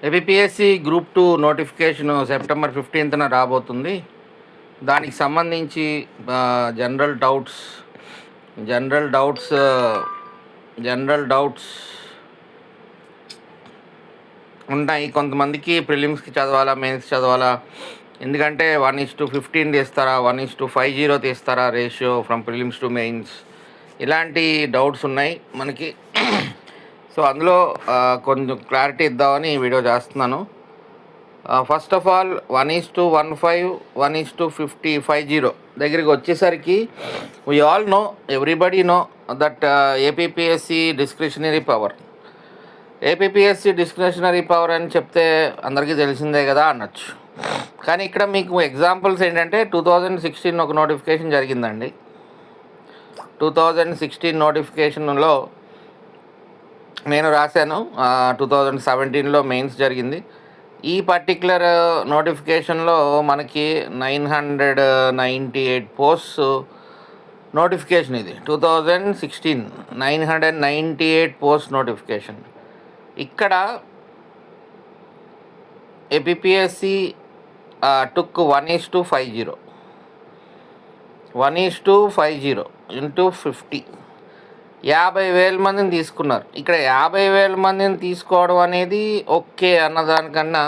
APSC group 2 notification September 15న రాబోతుంది. దానికి సంబంధించి general doubts general doubts general doubts ఉంటాయి. కొంతమందికి ప్రిలిమ్స్కి చదవాలా, మెయిన్స్కి చదవాలా, ఎందుకంటే 1:15 తీస్తారా, 1:50 తీస్తారా ratio from prelims to mains, ఇలాంటి డౌట్స్ ఉన్నాయి మనకి. సో అందులో కొంచెం క్లారిటీ ఇద్దామని ఈ వీడియో చేస్తున్నాను. ఫస్ట్ ఆఫ్ ఆల్ 1:15, 1:50 దగ్గరికి వచ్చేసరికి we all know, everybody know that APSC discretionary power. APSC discretionary power అని చెప్తే అందరికీ తెలిసిందే కదా అనొచ్చు. కానీ ఇక్కడ మీకు ఎగ్జాంపుల్స్ ఏంటంటే 2016 ఒక నోటిఫికేషన్ జరిగిందండి. 2016 నోటిఫికేషన్లో నేను రాశాను. 2017లో మెయిన్స్ జరిగింది. ఈ పర్టిక్యులర్ నోటిఫికేషన్లో మనకి 998 పోస్ట్స్ నోటిఫికేషన్. ఇది 2016 998 పోస్ట్ నోటిఫికేషన్. ఇక్కడ ఏపీఎస్సి టుక్ 1:50 ఇంటూ 50, 50,000 మందిని తీసుకున్నారు. ఇక్కడ 50,000 మందిని తీసుకోవడం అనేది ఓకే అన్నదానికన్నా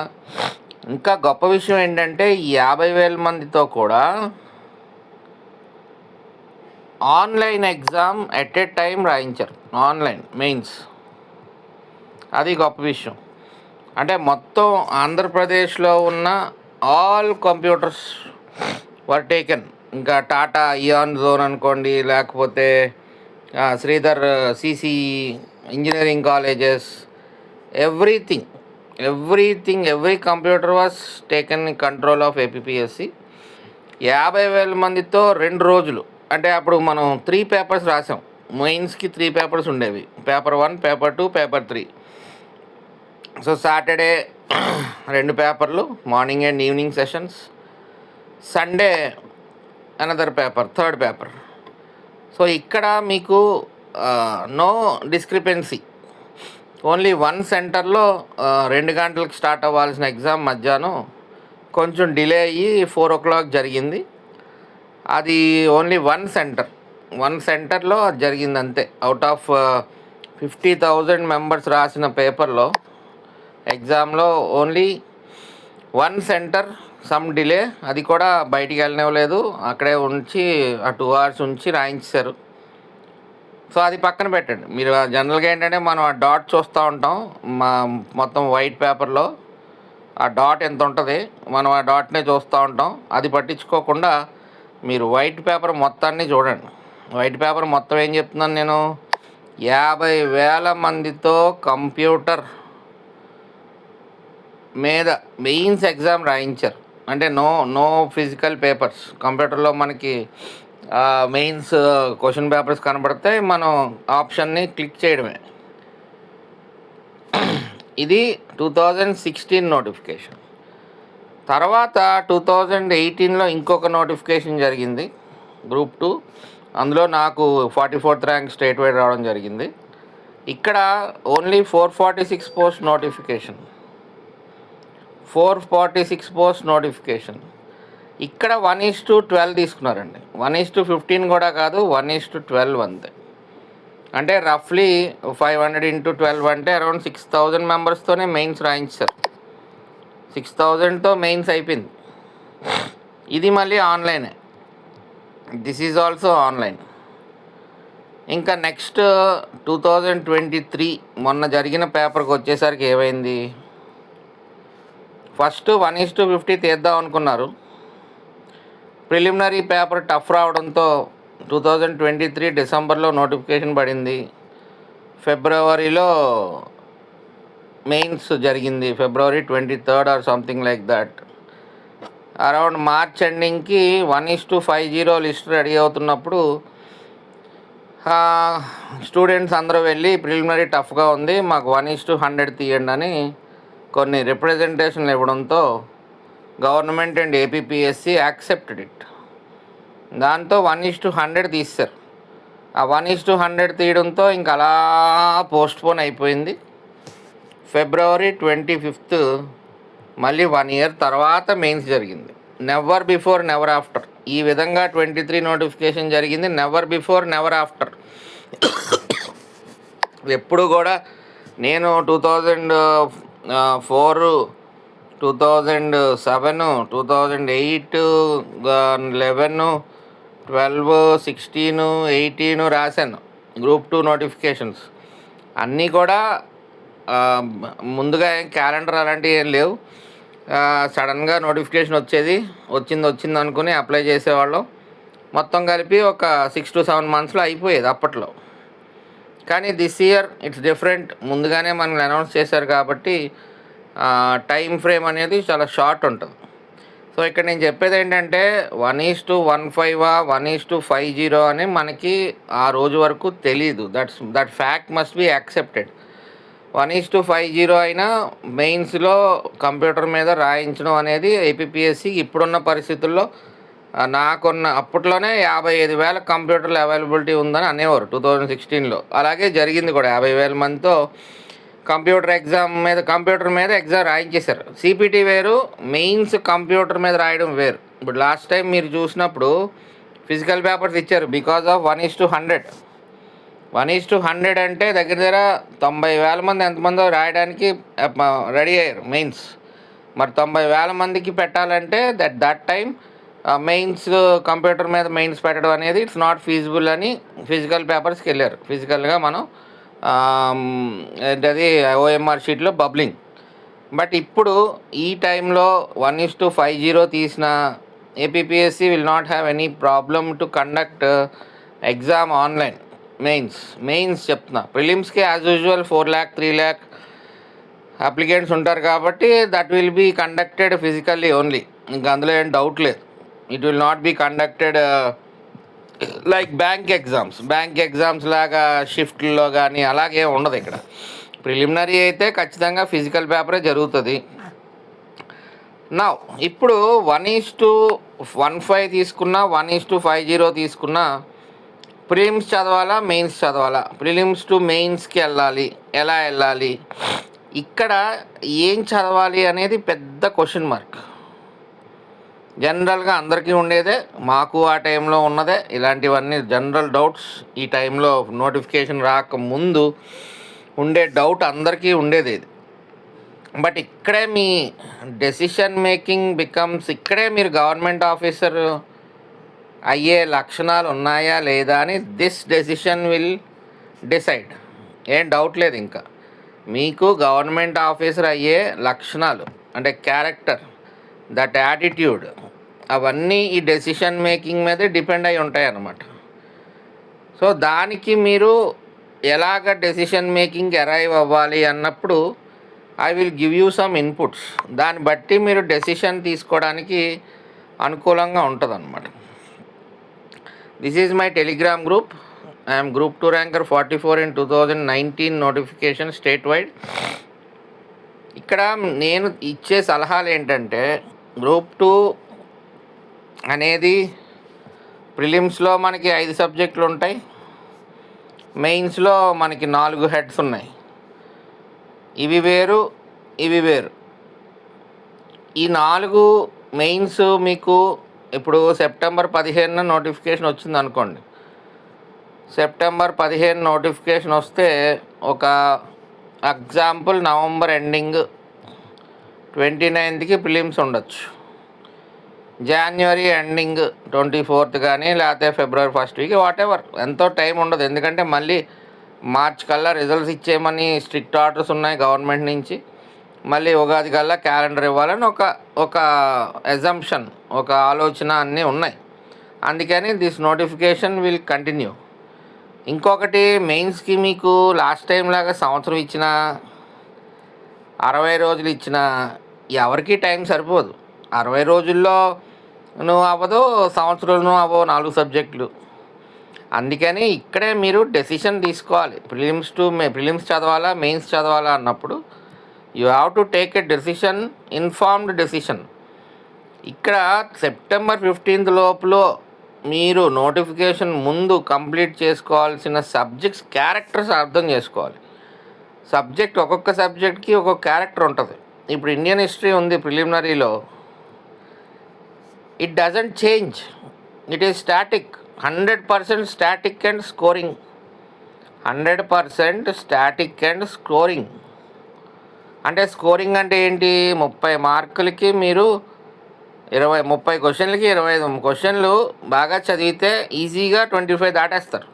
ఇంకా గొప్ప విషయం ఏంటంటే ఈ 50,000 మందితో కూడా online exam at a time రాయించారు, ఆన్లైన్ మెయిన్స్. అది గొప్ప విషయం. అంటే మొత్తం ఆంధ్రప్రదేశ్లో ఉన్న ఆల్ కంప్యూటర్స్ వర్ టేకెన్. ఇంకా టాటా ఇయాన్ జోన్ అనుకోండి, లేకపోతే Sridhar CC engineering colleges, every computer was taken in control of APSC. 50,000 మందితో 2 రోజులు. అంటే అప్పుడు మనం 3 పేపర్స్ రాసాం. మెయిన్స్కి 3 పేపర్స్ ఉండేవి, paper 1, paper 2, paper 3. So Saturday 2 పేపర్లు, morning and evening sessions. Sunday another paper, 3rd paper. So ఇక్కడ మీకు నో డిస్క్రిపెన్సీ. ఓన్లీ 1 సెంటర్లో 2 గంటలకు స్టార్ట్ అవ్వాల్సిన ఎగ్జామ్ మధ్యాహ్నం కొంచెం డిలే అయ్యి 4 o'clock జరిగింది. అది ఓన్లీ 1 సెంటర్లో అది జరిగింది అంతే. అవుట్ ఆఫ్ 50,000 మెంబర్స్ రాసిన పేపర్లో, ఎగ్జామ్లో ఓన్లీ 1 సెంటర్ సమ్ డిలే. అది కూడా బయటికి వెళ్ళనివ్వలేదు, అక్కడే ఉంచి 2 hours ఉంచి రాయించారు. సో అది పక్కన పెట్టండి. మీరు జనరల్గా ఏంటంటే మనం ఆ డాట్ చూస్తూ ఉంటాం మొత్తం వైట్ పేపర్లో. ఆ డాట్ ఎంత ఉంటుంది, మనం ఆ డాట్నే చూస్తూ ఉంటాం. అది పట్టించుకోకుండా మీరు వైట్ పేపర్ మొత్తాన్ని చూడండి. వైట్ పేపర్ మొత్తం ఏం చెప్తున్నాను నేను, 50,000 మందితో కంప్యూటర్ మీద మెయిన్స్ ఎగ్జామ్ రాయించారు. అంటే నో ఫిజికల్ పేపర్స్. కంప్యూటర్లో మనకి మెయిన్స్ క్వశ్చన్ పేపర్స్ కనబడితే మనం ఆప్షన్ని క్లిక్ చేయడమే. ఇది 2016 నోటిఫికేషన్. తర్వాత 2018లో ఇంకొక నోటిఫికేషన్ జరిగింది, గ్రూప్ 2. అందులో నాకు 44th ర్యాంక్ స్టేట్ వైడ్ రావడం జరిగింది. ఇక్కడ only 446 post notification. 446 post notification. ఇక్కడ 1:12 తీసుకున్నారండి. 1:15 కూడా కాదు, 1:12 అంతే. అంటే రఫ్లీ 500 into 12 అంటే అరౌండ్ 6,000 మెంబర్స్తోనే మెయిన్స్ రాయించారు. 6,000తో మెయిన్స్ అయిపోయింది. ఇది మళ్ళీ ఆన్లైనే. This is also online. ఇంకా నెక్స్ట్ 2023 మొన్న జరిగిన పేపర్కి వచ్చేసరికి ఏమైంది, ఫస్ట్ 1:50 తీద్దాం అనుకున్నారు. ప్రిలిమినరీ పేపర్ టఫ్ రావడంతో 2023 డిసెంబర్లో నోటిఫికేషన్ పడింది. ఫిబ్రవరిలో మెయిన్స్ జరిగింది, February 23rd or something like that. Around March ఎండింగ్కి 1:50 లిస్ట్ రెడీ అవుతున్నప్పుడు స్టూడెంట్స్ అందరూ వెళ్ళి ప్రిలిమినరీ టఫ్గా ఉంది, మాకు 1:100 తీయండి అని కొన్ని రిప్రజెంటేషన్లు ఇవ్వడంతో government and APSC accepted it. దాంతో 1:100 తీశారు. ఆ 1:100 తీయడంతో ఇంకా అలా పోస్ట్పోన్ అయిపోయింది. ఫిబ్రవరి 25th మళ్ళీ 1 year తర్వాత మెయిన్స్ జరిగింది. Never before never after. ఈ విధంగా 23 నోటిఫికేషన్ జరిగింది. Never before never after. ఎప్పుడు కూడా నేను 2004, 2007, 2008, 11, 12, 16, 18 రాశాను గ్రూప్ 2 నోటిఫికేషన్స్. అన్నీ కూడా ముందుగా ఏం క్యాలెండర్ అలాంటివి ఏం లేవు. సడన్గా నోటిఫికేషన్ వచ్చింది అనుకుని అప్లై చేసేవాళ్ళం. మొత్తం కలిపి ఒక 6 to 7 monthsలో అయిపోయేది అప్పట్లో. కానీ దిస్ ఇయర్ ఇట్స్ డిఫరెంట్. ముందుగానే మనల్ని అనౌన్స్ చేశారు కాబట్టి టైం ఫ్రేమ్ అనేది చాలా షార్ట్ ఉంటుంది. సో ఇక్కడ నేను చెప్పేది ఏంటంటే 1:15 1:50 అని మనకి ఆ రోజు వరకు తెలీదు. That fact must be accepted. 1:50 అయినా మెయిన్స్లో కంప్యూటర్ మీద రాయించడం అనేది ఏపీపీఎస్సి ఇప్పుడున్న పరిస్థితుల్లో అప్పట్లోనే 55,000 కంప్యూటర్లు అవైలబిలిటీ ఉందని అనేవారు 2016లో. అలాగే జరిగింది కూడా. 50,000 మందితో కంప్యూటర్ మీద ఎగ్జామ్ రాయించేశారు. సిపిటి వేరు, మెయిన్స్ కంప్యూటర్ మీద రాయడం వేరు. ఇప్పుడు లాస్ట్ టైం మీరు చూసినప్పుడు ఫిజికల్ పేపర్స్ ఇచ్చారు బికాజ్ ఆఫ్ 1:100. 1:100 అంటే దగ్గర 90,000 మంది ఎంతమందో రాయడానికి రెడీ అయ్యారు మెయిన్స్. మరి 90,000 మందికి పెట్టాలంటే దట్ టైం మెయిన్స్ కంప్యూటర్ మీద మెయిన్స్ పెట్టడం అనేది ఇట్స్ నాట్ ఫీజిబుల్ అని ఫిజికల్ పేపర్స్కి వెళ్ళారు. ఫిజికల్గా మనం ఏంటది ఓఎంఆర్ షీట్లో బబ్లింగ్. బట్ ఇప్పుడు ఈ టైంలో 1:50 తీసిన APPSC will not have any problem to conduct exam online. Mains చెప్తున్నా. ప్రిలిమ్స్కి as usual 4 lakh 3 lakh applicants ఉంటారు కాబట్టి that will be conducted physically only. ఇంకా అందులో ఏం డౌట్ లేదు. It will not be conducted like bank exams లాగా షిఫ్ట్లో కానీ అలాగే ఉండదు. ఇక్కడ ప్రిలిమినరీ అయితే ఖచ్చితంగా ఫిజికల్ పేపరే జరుగుతుంది. ఇప్పుడు 1:15 తీసుకున్నా 1:50 తీసుకున్నా ప్రిలిమ్స్ చదవాలా, మెయిన్స్ చదవాలా? ప్రిలిమ్స్ టు మెయిన్స్కి ఎలా వెళ్ళాలి? ఇక్కడ ఏం చదవాలి అనేది పెద్ద క్వశ్చన్ మార్క్. జనరల్గా అందరికీ ఉండేదే, మాకు ఆ టైంలో ఉన్నదే. ఇలాంటివన్నీ జనరల్ డౌట్స్. ఈ టైంలో నోటిఫికేషన్ రాకముందు ఉండే డౌట్ అందరికీ ఉండేది ఇది. బట్ ఇక్కడే మీ డెసిషన్ మేకింగ్ ఇక్కడే మీరు గవర్నమెంట్ ఆఫీసర్ అయ్యే లక్షణాలు ఉన్నాయా లేదా అని దిస్ డెసిషన్ విల్ డిసైడ్. ఏం డౌట్ లేదు. ఇంకా మీకు గవర్నమెంట్ ఆఫీసర్ అయ్యే లక్షణాలు అంటే క్యారెక్టర్, దట్ యాటిట్యూడ్, అవన్నీ ఈ డెసిషన్ మేకింగ్ మీదే డిపెండ్ అయి ఉంటాయి అన్నమాట. సో దానికి మీరు ఎలాగ డెసిషన్ మేకింగ్ అరైవ్ అవ్వాలి అన్నప్పుడు I will give you some inputs. దాన్ని బట్టి మీరు డెసిషన్ తీసుకోవడానికి అనుకూలంగా ఉంటుంది అన్నమాట. This is my Telegram group. I'm group 2 ranker 44 in 2019 notification state wide. ఇక్కడ నేను ఇచ్చే సలహాలు ఏంటంటే, గ్రూప్ 2 అనేది ప్రిలిమ్స్లో మనకి 5 సబ్జెక్టులు ఉంటాయి. మెయిన్స్లో మనకి 4 హెడ్స్ ఉన్నాయి. ఇవి వేరు. ఈ 4 మెయిన్స్ మీకు ఇప్పుడు September 15 నోటిఫికేషన్ వచ్చింది అనుకోండి. September 15 నోటిఫికేషన్ వస్తే ఒక ఎగ్జాంపుల్ నవంబర్ ఎండింగ్ 29కి ప్రిలిమ్స్ ఉండొచ్చు. జనవరి ఎండింగ్ 24th కానీ లేకపోతే February 1st వీక్ వాటెవర్, ఎంతో టైం ఉండదు. ఎందుకంటే మళ్ళీ మార్చ్ కల్లా రిజల్ట్స్ ఇచ్చేయమని స్ట్రిక్ట్ ఆర్డర్స్ ఉన్నాయి గవర్నమెంట్ నుంచి. మళ్ళీ ఉగాది కల్లా క్యాలెండర్ ఇవ్వాలని ఒక అజంప్షన్, ఒక ఆలోచన అన్నీ ఉన్నాయి. అందుకని దిస్ నోటిఫికేషన్ విల్ కంటిన్యూ. ఇంకొకటి, మెయిన్స్కి మీకు లాస్ట్ టైం లాగా సంవత్సరం ఇచ్చినా 60 రోజులు ఇచ్చినా ఎవరికి టైం సరిపోదు. 60 రోజుల్లో నువ్వు అవ్వదు, సంవత్సరంలో అవ్వవు 4 సబ్జెక్టులు. అందుకని ఇక్కడే మీరు డెసిషన్ తీసుకోవాలి. ప్రిలిమ్స్ చదవాలా, మెయిన్స్ చదవాలా అన్నప్పుడు you have to take a decision, informed decision. ఇక్కడ September 15 లోపల మీరు నోటిఫికేషన్ ముందు కంప్లీట్ చేసుకోవాల్సిన సబ్జెక్ట్స్ క్యారెక్టర్స్ అర్థం చేసుకోవాలి. సబ్జెక్ట్ ఒక్కొక్క సబ్జెక్ట్కి ఒక్కొక్క క్యారెక్టర్ ఉంటుంది. ఇప్పుడు ఇండియన్ హిస్టరీ ఉంది ప్రిలిమినరీలో, it doesn't change, it is static, 100% static and scoring. 100% static and scoring. అంటే స్కోరింగ్ అంటే ఏంటి? 30 మార్కులకి మీరు 30 క్వశ్చన్లకి 25 క్వశ్చన్లు బాగా చదివితే ఈజీగా 25 దాటేస్తారు.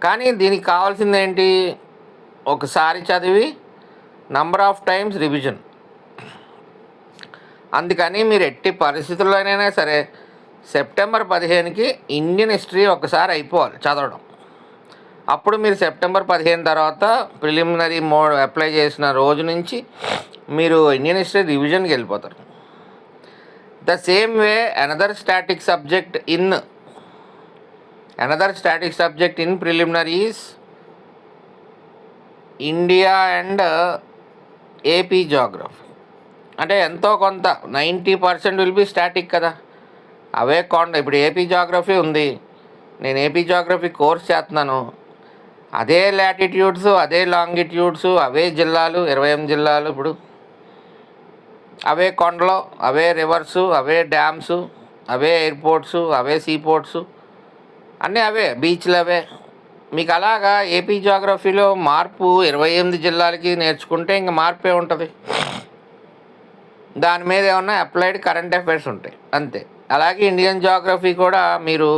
కానీ దీనికి కావాల్సింది ఏంటి? ఒకసారి చదివి నంబర్ ఆఫ్ టైమ్స్ రివిజన్. అందుకని మీరు ఎట్టి పరిస్థితుల్లోనైనా సరే సెప్టెంబర్ 15కి ఇండియన్ హిస్టరీ ఒకసారి అయిపోవాలి చదవడం. అప్పుడు మీరు సెప్టెంబర్ 15 తర్వాత ప్రిలిమినరీ మోడ్ అప్లై చేసిన రోజు నుంచి మీరు ఇండియన్ హిస్టరీ రివిజన్కి వెళ్ళిపోతారు. The same way another static subject in preliminary is India and AP geography. అంటే ఎంతో కొంత 90% విల్ బి స్టాటిక్ కదా. అవే ఇప్పుడు ఏపీ జాగ్రఫీ ఉంది, నేను ఏపీ జాగ్రఫీ కోర్స్ చేస్తున్నాను, అదే లాటిట్యూడ్స్, అదే లాంగిట్యూడ్స్, అవే జిల్లాలు, 28 జిల్లాలు, ఇప్పుడు అవే కొండలు, అవే రివర్సు, అవే డ్యామ్స్, అవే ఎయిర్పోర్ట్స్, అవే సీపోర్ట్స్, అన్నీ అవే బీచ్లు అవే. మీకు అలాగా ఏపీ జాగ్రఫీలో మార్పు 28 జిల్లాలకి నేర్చుకుంటే ఇంక మార్పే ఉంటుంది. దాని మీద ఏమన్నా అప్లైడ్ కరెంట్ అఫైర్స్ ఉంటాయి అంతే. అలాగే ఇండియన్ జాగ్రఫీ కూడా మీరు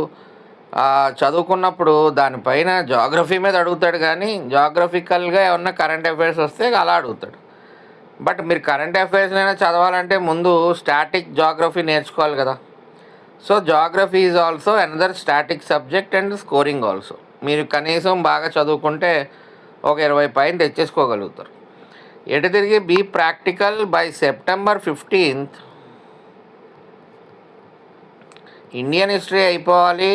చదువుకున్నప్పుడు దానిపైన జాగ్రఫీ మీద అడుగుతాడు, కానీ జాగ్రఫికల్గా ఏమన్నా కరెంట్ అఫైర్స్ వస్తే అలా అడుగుతాడు. బట్ మీరు కరెంట్ అఫైర్స్నైనా చదవాలంటే ముందు స్టాటిక్ జాగ్రఫీ నేర్చుకోవాలి కదా. So geography is also another static subject and scoring also. మీరు కనీసం బాగా చదువుకుంటే ఒక 20 పైన తెచ్చేసుకోగలుగుతారు. ఎటు తిరిగి be practical by September 15th. Indian history అయిపోవాలి,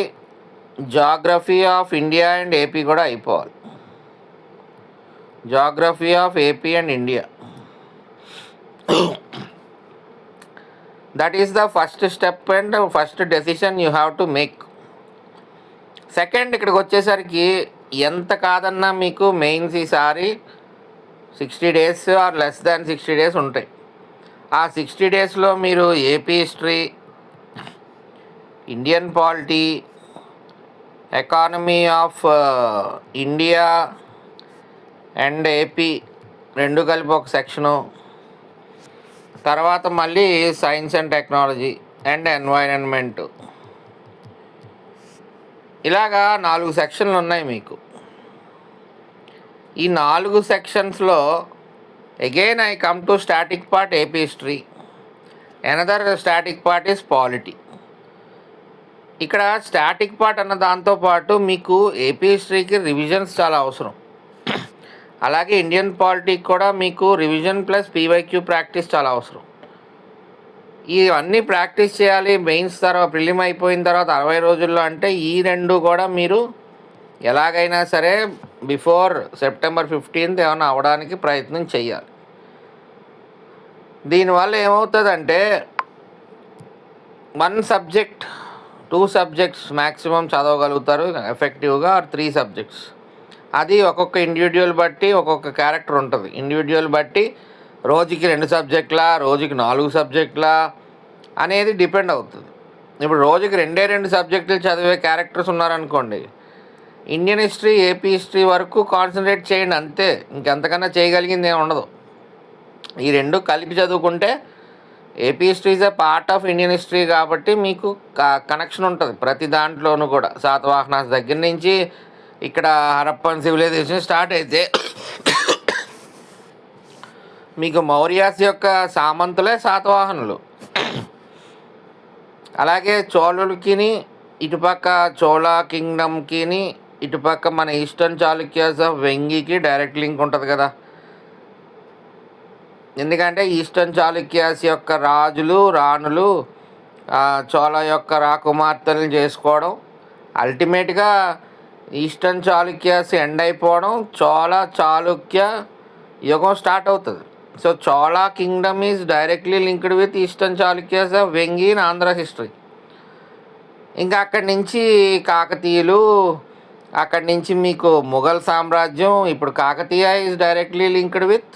geography of India and AP కూడా అయిపోవాలి. Geography of AP and India, that is the first step and first decision you have to make. Second, ఇక్కడికి వచ్చేసరికి ఎంత కాదన్నా మీకు మెయిన్స్ ఈసారి 60 days or less than 60 days ఉంటాయి. ఆ 60 daysలో మీరు AP history, Indian polity, economy of India and AP రెండు కలిపి ఒక సెక్షను, తర్వాత మళ్ళీ science and technology and environment, ఇలాగా 4 సెక్షన్లు ఉన్నాయి మీకు. ఈ 4 సెక్షన్స్లో again I come to static part AP history, another static part is polity. ఇక్కడ స్టాటిక్ పార్ట్ అన్న దాంతోపాటు మీకు ఏపీ హిస్టరీకి రివిజన్స్ చాలా అవసరం. అలాగే ఇండియన్ పాలిటీకి కూడా మీకు రివిజన్ ప్లస్ పీవైక్యూ ప్రాక్టీస్ చాలా అవసరం. ఇవన్నీ ప్రాక్టీస్ చేయాలి మెయిన్స్ తర్వాత, ప్రిలిమ్ అయిపోయిన తర్వాత 60 రోజుల్లో. అంటే ఈ రెండు కూడా మీరు ఎలాగైనా సరే బిఫోర్ సెప్టెంబర్ 15th ఏమైనా అవ్వడానికి ప్రయత్నం చేయాలి. దీనివల్ల ఏమవుతుందంటే 1 subject 2 subjects మ్యాక్సిమం చదవగలుగుతారు ఎఫెక్టివ్గా, ఆర్ 3 subjects. అది ఒక్కొక్క ఇండివిజువల్ బట్టి ఒక్కొక్క క్యారెక్టర్ ఉంటుంది. ఇండివిజువల్ బట్టి రోజుకి 2 సబ్జెక్టులా, రోజుకి 4 సబ్జెక్టులా అనేది డిపెండ్ అవుతుంది. ఇప్పుడు రోజుకి 2 సబ్జెక్టులు చదివే క్యారెక్టర్స్ ఉన్నారనుకోండి, ఇండియన్ హిస్టరీ, ఏపీ హిస్టరీ వరకు కాన్సన్ట్రేట్ చేయండి అంతే. ఇంకెంతకన్నా చేయగలిగింది ఏమి ఉండదు. ఈ రెండు కలిపి చదువుకుంటే AP history is a part of Indian history కాబట్టి మీకు కనెక్షన్ ఉంటుంది ప్రతి దాంట్లోనూ కూడా. శాతవాహనాస్ దగ్గర నుంచి ఇక్కడ హరప్పన్ సివిలైజేషన్ స్టార్ట్ అయితే మీకు మౌర్యాస్ యొక్క సామంతులే శాతవాహనులు. అలాగే చోళులకి, ఇటుపక్క చోళ కింగ్డమ్కి, ఇటుపక్క మన ఈస్టర్న్ చాళుక్యాస్ ఆఫ్ వెంగికి డైరెక్ట్ లింక్ ఉంటుంది కదా. ఎందుకంటే ఈస్టర్న్ చాళుక్యాస్ యొక్క రాజులు, రాణులు చోళ యొక్క రాకుమార్తెలను చేసుకోవడం, అల్టిమేట్గా ఈస్టర్న్ చాళుక్యాస్ ఎండ్ అయిపోవడం, చోళ చాళుక్య యుగం స్టార్ట్ అవుతుంది. So Chola Kingdom is directly linked with eastern Chalukyas of Vengi in Andhra history. ఇంకా అక్కడి నుంచి కాకతీయులు, అక్కడి నుంచి మీకు ముఘల్ సామ్రాజ్యం, ఇప్పుడు Kakatiya is directly linked with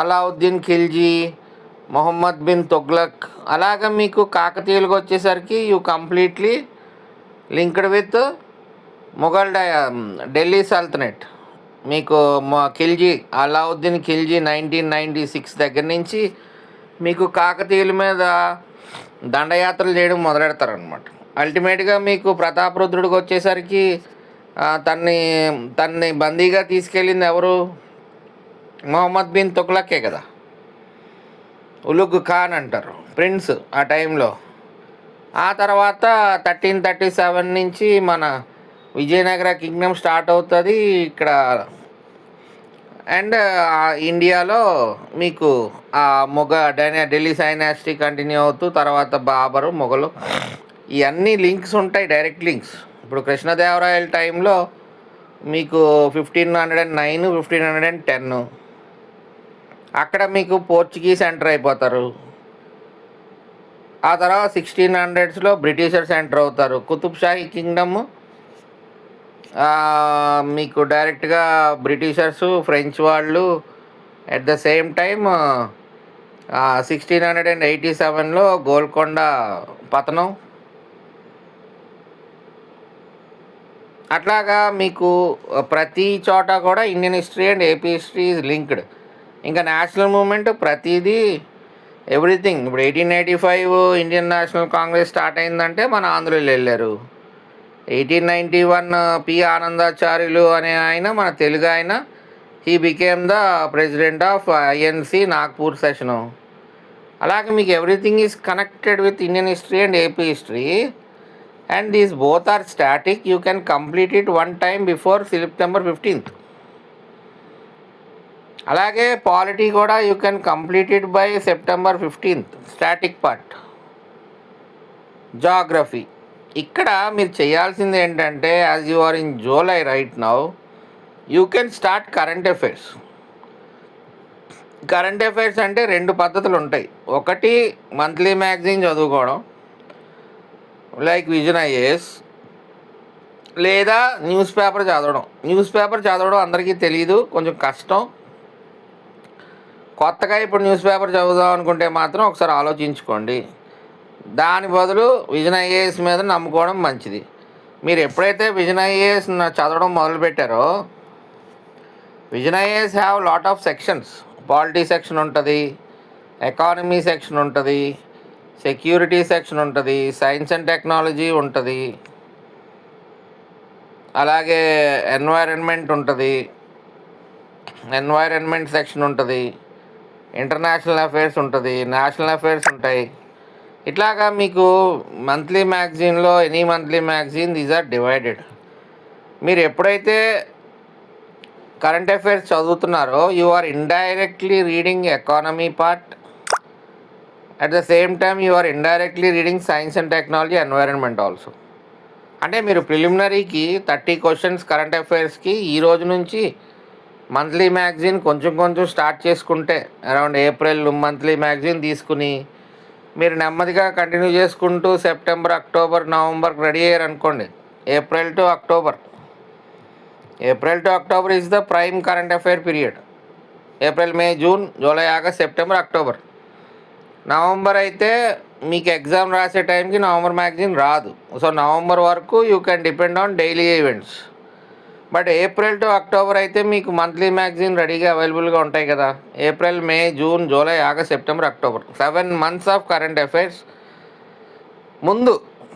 Alauddin Khilji, Mohammad bin Tughlaq. అలాగ మీకు కాకతీయులకు వచ్చేసరికి you completely linked with Mughal Delhi sultanate. మీకు ఖిల్జీ అలావుద్దీన్ ఖిల్జీ 1996 దగ్గర నుంచి మీకు కాకతీయుల మీద దండయాత్రలు చేయడం మొదలెడతారనమాట. అల్టిమేట్గా మీకు ప్రతాపరుద్రుడికి వచ్చేసరికి తన్ని బందీగా తీసుకెళ్ళింది ఎవరు? మొహమ్మద్ బిన్ తుగ్లకే కదా. ఉలుగ్ ఖాన్ అంటారు ప్రిన్స్ ఆ టైంలో. ఆ తర్వాత 1337 నుంచి మన విజయనగర కింగ్డమ్ స్టార్ట్ అవుతుంది ఇక్కడ. అండ్ ఇండియాలో మీకు ఆ ఢిల్లీ డైనాసిటీ కంటిన్యూ అవుతూ తర్వాత బాబరు, మొఘలు, ఇవన్నీ లింక్స్ ఉంటాయి, డైరెక్ట్ లింక్స్. ఇప్పుడు కృష్ణదేవరాయల టైంలో మీకు 1509, 1510 అక్కడ మీకు పోర్చుగీస్ ఎంటర్ అయిపోతారు. ఆ తర్వాత 1600స్లో బ్రిటిషర్స్ ఎంటర్ అవుతారు. కుతుబ్షాహీ కింగ్డమ్ మీకు డైరెక్ట్గా బ్రిటిషర్సు, ఫ్రెంచ్ వాళ్ళు. అట్ ద సేమ్ టైమ్ 1687లో గోల్కొండ పతనం. అట్లాగా మీకు ప్రతి చోట కూడా Indian history and AP history is linked. ఇంకా నేషనల్ మూమెంట్ ప్రతిదీ, ఎవ్రీథింగ్. ఇప్పుడు 1885 ఇండియన్ నేషనల్ కాంగ్రెస్ స్టార్ట్ అయిందంటే మన ఆంధ్రులు వెళ్ళారు. 1891 పి ఆనందాచార్యులు అనే ఆయన, మన తెలుగు ఆయన, he became the president of INC Nagpur session. అలాగే మీకు everything is connected with Indian history and AP history. And these both are static. You can complete it one time before September 15th. అలాగే polity కూడా you can complete it by September 15th, static part. Geography ఇక్కడ మీరు చేయాల్సింది ఏంటంటే, as you are in July right now, you can start current affairs. Current affairs అంటే 2 పద్ధతులు ఉంటాయి. ఒకటి మంత్లీ మ్యాగజైన్ చదువుకోవడం లైక్ విజన్ ఐఏఎస్, లేదా న్యూస్ పేపర్ చదవడం. న్యూస్ పేపర్ చదవడం అందరికీ తెలియదు, కొంచెం కష్టం. కొత్తగా ఇప్పుడు న్యూస్ పేపర్ చదువుదాం అనుకుంటే మాత్రం ఒకసారి ఆలోచించుకోండి. దాని బదులు విజన్ ఐఏఎస్ మీద నమ్ముకోవడం మంచిది. మీరు ఎప్పుడైతే విజన్ ఐఏఎస్ చదవడం మొదలుపెట్టారో, vision IAS have lot of sections. Polity section ఉంటుంది, ఎకానమీ సెక్షన్ ఉంటుంది, సెక్యూరిటీ సెక్షన్ ఉంటుంది, సైన్స్ అండ్ టెక్నాలజీ ఉంటుంది, అలాగే ఎన్వైరన్మెంట్ ఉంటుంది, ఎన్వైరన్మెంట్ సెక్షన్ ఉంటుంది, ఇంటర్నేషనల్ అఫైర్స్ ఉంటుంది, నేషనల్ అఫైర్స్ ఉంటాయి. ఇట్లాగా మీకు మంత్లీ మ్యాగజైన్లో, any monthly magazine, these are divided. మీరు ఎప్పుడైతే కరెంట్ అఫైర్స్ చదువుతున్నారో, you are indirectly reading economy part. At the same time you are indirectly reading science and technology, environment also. అంటే మీరు ప్రిలిమినరీకి 30 క్వశ్చన్స్ కరెంట్ అఫైర్స్కి ఈ రోజు నుంచి మంత్లీ మ్యాగజైన్ కొంచెం కొంచెం స్టార్ట్ చేసుకుంటే, అరౌండ్ ఏప్రిల్ మంత్లీ మ్యాగజైన్ తీసుకుని మీరు నెమ్మదిగా కంటిన్యూ చేసుకుంటూ సెప్టెంబర్, అక్టోబర్, నవంబర్కి రెడీ అయ్యారు అనుకోండి. April to October is the prime current affair period. April, May, June, July, August, September, October. November అయితే మీకు ఎగ్జామ్ రాసే టైంకి నవంబర్ మ్యాగజైన్ రాదు. సో నవంబర్ వరకు you can depend on daily events. But April to October అయితే మీకు monthly magazine రెడీగా అవైలబుల్గా ఉంటాయి కదా. April, May, June, July, August, September, October, 7 months of current affairs. ముందు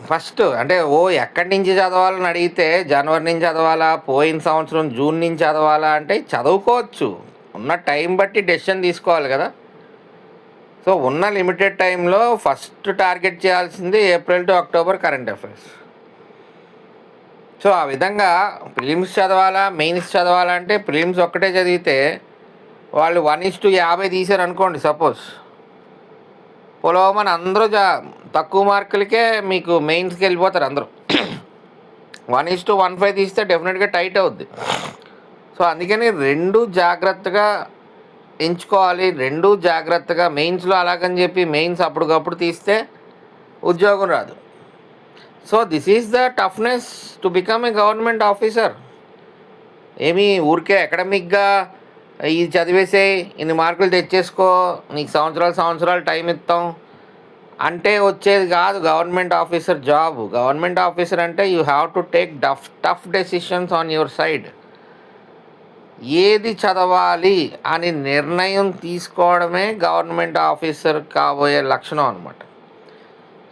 ఫస్ట్ అంటే ఎక్కడి నుంచి చదవాలని అడిగితే, జనవరి నుంచి చదవాలా, పోయిన సంవత్సరం జూన్ నుంచి చదవాలా అంటే చదువుకోవచ్చు. ఉన్న టైం బట్టి డెసిషన్ తీసుకోవాలి కదా. సో ఉన్న లిమిటెడ్ టైంలో ఫస్ట్ టార్గెట్ చేయాల్సింది April to October current affairs. So ఆ విధంగా ప్రిలిమ్స్ చదవాలా, మెయిన్స్ చదవాలంటే ప్రిలిమ్స్ ఒక్కటే చదివితే వాళ్ళు 1:50 తీశారు అనుకోండి సపోజ్. పొలవమని అందరూ తక్కువ మార్కులకే మీకు మెయిన్స్కి వెళ్ళిపోతారు అందరూ. 1:15 తీస్తే డెఫినెట్గా టైట్ అవుద్ది. సో అందుకని 2 జాగ్రత్తగా ఎంచుకోవాలి. 2 జాగ్రత్తగా. మెయిన్స్లో అలాగని చెప్పి మెయిన్స్ అప్పటికప్పుడు తీస్తే ఉద్యోగం రాదు. So this is the toughness to become a government officer. ఏమి ఊరికే అకాడమిక్గా ఇది చదివేసేయి, ఇన్ని మార్కులు తెచ్చేసుకో, నీకు సంవత్సరాలు టైం ఇస్తాం అంటే వచ్చేది కాదు government officer job. Government officer అంటే you have to take tough decisions on your side. ఏది చదవాలి అని నిర్ణయం తీసుకోవడమే గవర్నమెంట్ ఆఫీసర్ కాబోయే లక్షణం అనమాట.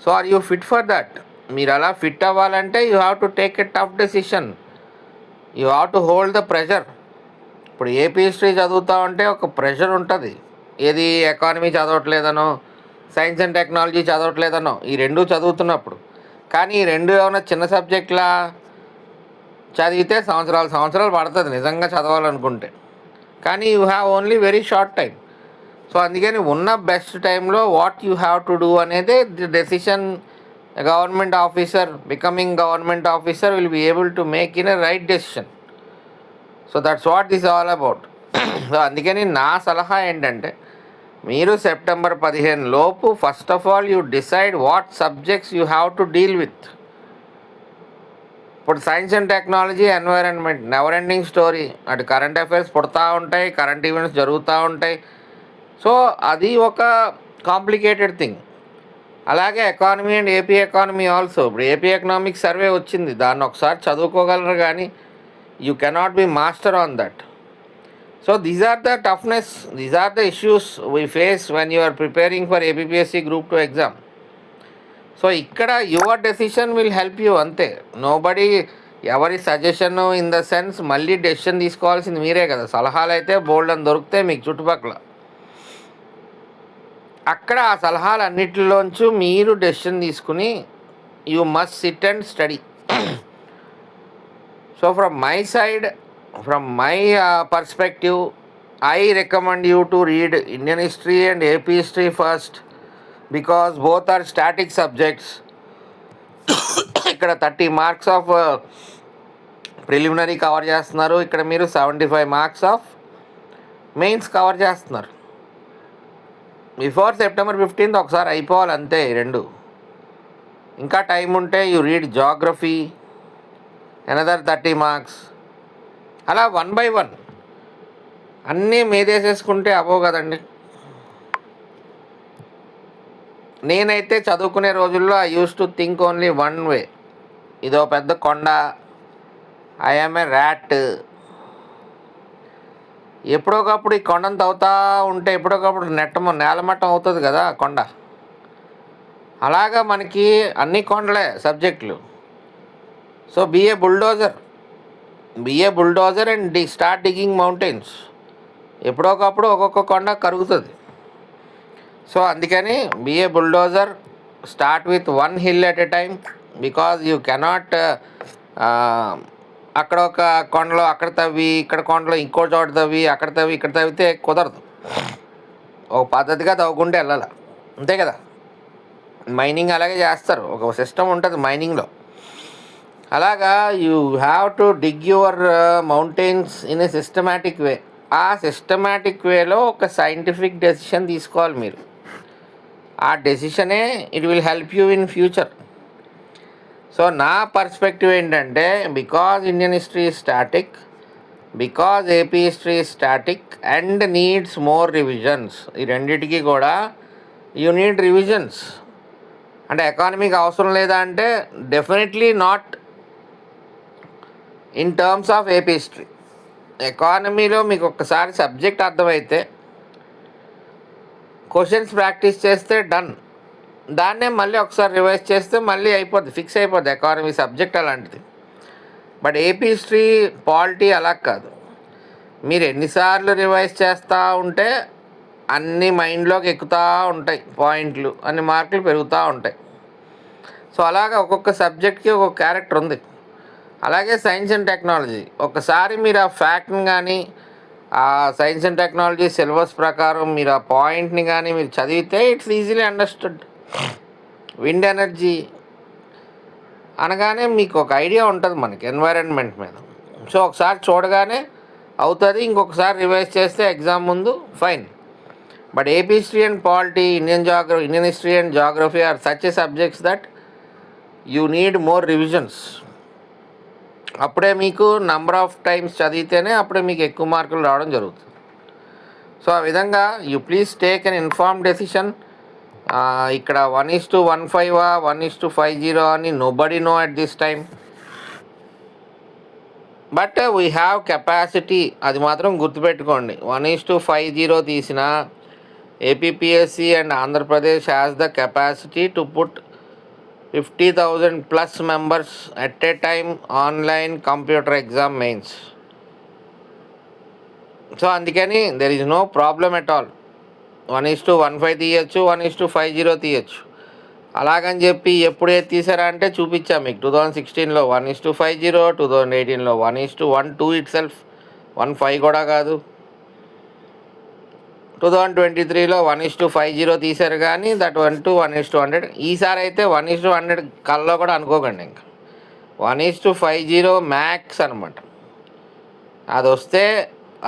So are you fit for that? మీరు అలా ఫిట్ అవ్వాలంటే you have to take a tough decision. You have to hold the pressure. ఇప్పుడు ఏపీ హిస్టరీ చదువుతా ఉంటే ఒక ప్రెషర్ ఉంటుంది. ఏది ఎకానమీ చదవట్లేదనో, సైన్స్ అండ్ టెక్నాలజీ చదవట్లేదనో, ఈ రెండు చదువుతున్నప్పుడు. కానీ ఈ రెండు ఏమైనా చిన్న సబ్జెక్టులా చదివితే సంవత్సరాలు పడుతుంది నిజంగా చదవాలనుకుంటే. కానీ you have only very short time. So అందుకని ఉన్న బెస్ట్ టైంలో what you have to do అనేది the decision government officer, becoming government officer will be able to make in a right decision. So that's what this all about. So అందుకని నా సలహా ఏంటంటే, మీరు September 15 లోపు first of all you decide what subjects you have to deal with. ఇప్పుడు science and technology, environment never ending story. అటు current affairs పుడతూ ఉంటాయి, కరెంట్ ఈవెంట్స్ జరుగుతూ ఉంటాయి. సో అది ఒక కాంప్లికేటెడ్ థింగ్. అలాగే economy and AP economy also. ఇప్పుడు ఏపీ ఎకనామిక్ సర్వే వచ్చింది, దాన్ని ఒకసారి చదువుకోగలరు కానీ you cannot be master on that. So these are the toughness, these are the issues we face when you are preparing for APSC group 2 exam. So ఇక్కడ your decision will help you అంతే. Nobody, ఎవరి suggestion in the sense మళ్ళీ decision తీసుకోవాల్సింది మీరే కదా. సలహాలు అయితే బోల్డ్ అని దొరుకుతాయి మీకు చుట్టుపక్కల. అక్కడ ఆ సలహాలు అన్నిటిలోంచి మీరు డెసిషన్ తీసుకుని you must SIT and study. So from my side, from my perspective, I recommend you to read Indian history and AP history first, because both are static subjects. ఇక్కడ 30 మార్క్స్ ఆఫ్ ప్రిలిమినరీ కవర్ చేస్తున్నారు, ఇక్కడ మీరు 75 marks of mains cover చేస్తున్నారు. Before September 15 ఒకసారి అయిపోవాలి అంతే ఈ రెండు. ఇంకా టైం ఉంటే you read geography, another 30 marks. అలా 1 by 1 అన్నీ మీదేసేసుకుంటే అవ్వవు కదండి. నేనైతే చదువుకునే రోజుల్లో I use to think only one way. ఇదో పెద్ద కొండ, ఐ యామ్ ఏ ర్యాట్. ఎప్పుడోకప్పుడు ఈ కొండను తవ్వుతూ ఉంటే ఎప్పుడోకప్పుడు నేలమట్టం అవుతుంది కదా కొండ. అలాగా మనకి అన్ని కొండలే సబ్జెక్టులు. So be a bulldozer and start digging mountains. ఎప్పుడోకప్పుడు ఒక్కొక్క కొండ కరుగుతుంది. సో అందుకని be a bulldozer, start with 1 hill at a time, because you cannot అక్కడ ఒక కొండలో అక్కడ తవ్వి, ఇక్కడ కొండలో ఇంకో చోట తవ్వి, అక్కడ తవ్వి ఇక్కడ తవ్వితే కుదరదు. ఒక పద్ధతిగా తవ్వుకుంటే వెళ్ళాలి అంతే కదా. మైనింగ్ అలాగే చేస్తారు, ఒక సిస్టమ్ ఉంటుంది మైనింగ్లో. అలాగా you have to dig your mountains in a systematic way. ఆ సిస్టమాటిక్ వేలో ఒక సైంటిఫిక్ డెసిషన్ తీసుకోవాలి మీరు. ఆ డెసిషనే it will help you in future. So నా పర్స్పెక్టివ్ ఏంటంటే, because Indian history is static, because AP history is static and needs more revisions. ఈ రెండిటికి కూడా యూ నీడ్ రివిజన్స్. అంటే ఎకానమీకి అవసరం లేదా అంటే definitely not in terms of AP history. ఎకానమీలో మీకు ఒక్కసారి సబ్జెక్ట్ అర్థమైతే క్వశ్చన్స్ ప్రాక్టీస్ చేస్తే డన్. దాన్నే మళ్ళీ ఒకసారి రివైజ్ చేస్తే మళ్ళీ అయిపోద్ది, ఫిక్స్ అయిపోద్ది ఎకానమీ సబ్జెక్ట్ అలాంటిది. బట్ ఏపీ హిస్టరీ, పాలిటీ అలా కాదు. మీరు ఎన్నిసార్లు రివైజ్ చేస్తూ ఉంటే అన్ని మైండ్లోకి ఎక్కుతూ ఉంటాయి పాయింట్లు, అన్ని మార్కులు పెరుగుతూ ఉంటాయి. సో అలాగా ఒక్కొక్క సబ్జెక్ట్కి ఒక్కొక్క క్యారెక్టర్ ఉంది. అలాగే సైన్స్ అండ్ టెక్నాలజీ, ఒకసారి మీరు ఆ ఫ్యాక్ట్ని కానీ ఆ సైన్స్ అండ్ టెక్నాలజీ సిలబస్ ప్రకారం మీరు ఆ పాయింట్ని కానీ మీరు చదివితే it's easily understood. Wind energy అనగానే మీకు ఒక ఐడియా ఉంటుంది మనకి ఎన్వైరన్మెంట్ మీద. సో ఒకసారి చూడగానే అవుతుంది, ఇంకొకసారి రివైజ్ చేస్తే ఎగ్జామ్ ముందు fine. But AP history and polity, Indian history and geography are such a subjects that you need more revisions. అప్పుడే మీకు నంబర్ ఆఫ్ టైమ్స్ చదివితేనే అప్పుడే మీకు ఎక్కువ మార్కులు రావడం జరుగుతుంది. సో ఆ విధంగా you please take an inform decision. ఇక్కడ 1:15 1:50 అని nobody know at this time. But we have capacity, అది మాత్రం గుర్తుపెట్టుకోండి. 1:50 తీసిన APPSC and Andhra Pradesh has the capacity to put 50,000 plus members at a time online computer exam mains. So అందుకని there is no problem at all. 1:15 తీయచ్చు, 1:50 తీయచ్చు. అలాగని చెప్పి ఎప్పుడు ఏది తీసారా అంటే చూపించాం మీకు. 2016లో 1:50, 2018లో 1:12 ఇట్ సెల్ఫ్, 1:5 కూడా కాదు. 2023లో 1:50 తీశారు, కానీ దట్ 1:100. ఈసారి అయితే 1:100 కల్లో కూడా అనుకోకండి. ఇంకా 1:50 మ్యాక్స్ అనమాట. అది వస్తే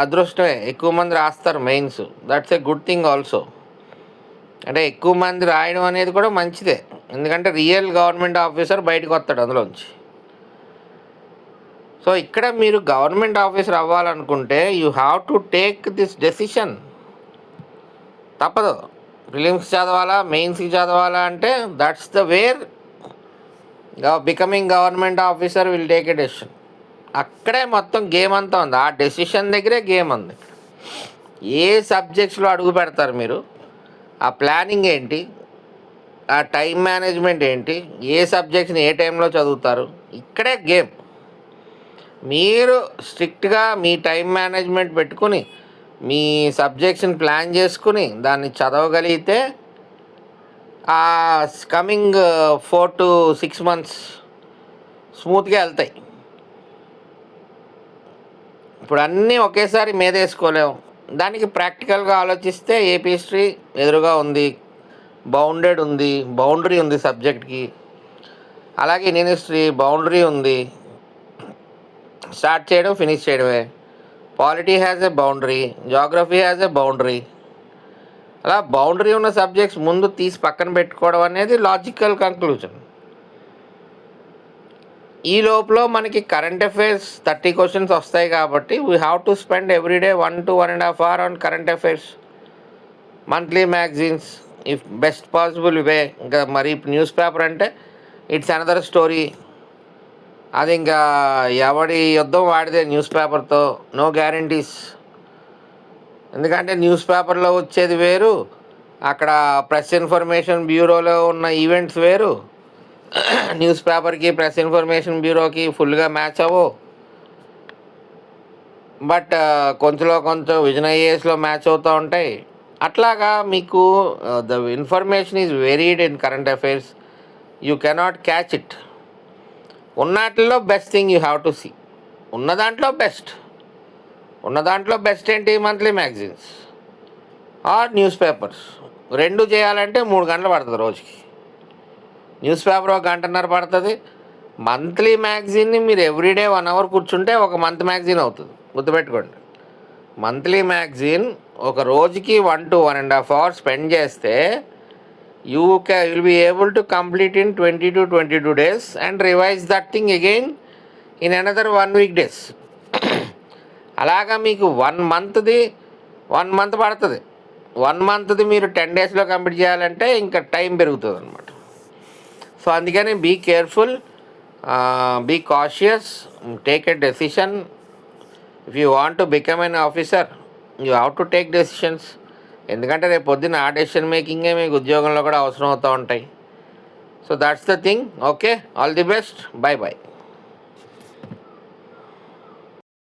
అదృష్టమే, ఎక్కువ మంది రాస్తారు mains. That's a good thing also. అంటే ఎక్కువ మంది రాయడం అనేది కూడా మంచిదే, ఎందుకంటే రియల్ గవర్నమెంట్ ఆఫీసర్ బయటకు వస్తాడు అందులోంచి. సో ఇక్కడ మీరు గవర్నమెంట్ ఆఫీసర్ అవ్వాలనుకుంటే you have to take this decision. తప్పదు. ప్రిలిమ్స్ చదవాలా, మెయిన్స్కి చదవాలా అంటే that's the where becoming government officer will take a decision. అక్కడే మొత్తం గేమ్ అంతా ఉంది. ఆ డెసిషన్ దగ్గరే గేమ్ ఉంది. ఏ సబ్జెక్ట్స్లో అడుగు పెడతారు మీరు, ఆ ప్లానింగ్ ఏంటి, ఆ టైం మేనేజ్మెంట్ ఏంటి, ఏ సబ్జెక్ట్స్ని ఏ టైంలో చదువుతారు, ఇక్కడే గేమ్. మీరు స్ట్రిక్ట్గా మీ టైం మేనేజ్మెంట్ పెట్టుకుని మీ సబ్జెక్ట్స్ని ప్లాన్ చేసుకుని దాన్ని చదవగలిగితే ఆ కమింగ్ 4 to 6 months స్మూత్గా వెళ్తాయి. ఇప్పుడు అన్నీ ఒకేసారి మీదేసుకోలేము. దానికి ప్రాక్టికల్గా ఆలోచిస్తే ఏపీ హిస్టరీ ఎదురుగా ఉంది, బౌండరీ ఉంది సబ్జెక్ట్కి. అలాగే ఇండియన్ హిస్టరీ బౌండరీ ఉంది, స్టార్ట్ చేయడం ఫినిష్ చేయడమే. Polity has a boundary, geography has a boundary. అలా బౌండరీ ఉన్న సబ్జెక్ట్స్ ముందు తీసి పక్కన పెట్టుకోవడం అనేది లాజికల్ కంక్లూజన్. ఈ లోపల మనకి కరెంట్ అఫైర్స్ 30 questions వస్తాయి కాబట్టి we have to spend everyday 1 to 1.5 hours on current affairs. Monthly magazines if best possible way. ఇంకా మరి న్యూస్ పేపర్ అంటే ఇట్స్ అనదర్ స్టోరీ. అది ఇంకా ఎవడి యుద్ధం వాడితే న్యూస్ పేపర్తో, నో గ్యారంటీస్. ఎందుకంటే న్యూస్ పేపర్లో వచ్చేది వేరు, అక్కడ ప్రెస్ ఇన్ఫర్మేషన్ బ్యూరోలో ఉన్న ఈవెంట్స్ వేరు. న్యూస్ పేపర్కి ప్రెస్ ఇన్ఫర్మేషన్ బ్యూరోకి ఫుల్గా మ్యాచ్ అవ్వవు. బట్ కొంచెం విజన్ ఐఏఎస్లో మ్యాచ్ అవుతూ ఉంటాయి. అట్లాగా మీకు the information is varied in current affairs. You cannot catch it. ఉన్నట్లో best thing you have to see. ఉన్న దాంట్లో బెస్ట్ ఏంటి, monthly magazines or newspapers. 2 చేయాలంటే 3 గంటలు పడుతుంది రోజుకి. న్యూస్ పేపర్ 1 గంటన్నర పడుతుంది. మంత్లీ మ్యాగజైన్ని మీరు ఎవ్రీడే 1 hour కూర్చుంటే ఒక మంత్ మ్యాగజైన్ అవుతుంది. గుర్తుపెట్టుకోండి, మంత్లీ మ్యాగజైన్ ఒక రోజుకి 1 to 1.5 hours స్పెండ్ చేస్తే will be able to complete in 20 to 22 days and revise that thing again in another 1 week days. అలాగా మీకు 1 month పడుతుంది. 1 monthది మీరు 10 daysలో కంప్లీట్ చేయాలంటే ఇంకా టైం పెరుగుతుంది అనమాట. సో అందుకని be careful, be cautious, take a decision. If you want to become an officer you have to take decisions. ఎందుకంటే రేపు పొద్దున్న ఆ డెసిషన్ మేకింగే మీకు ఉద్యోగంలో కూడా అవసరం అవుతూ ఉంటాయి. So that's the thing. Okay, all the best, by.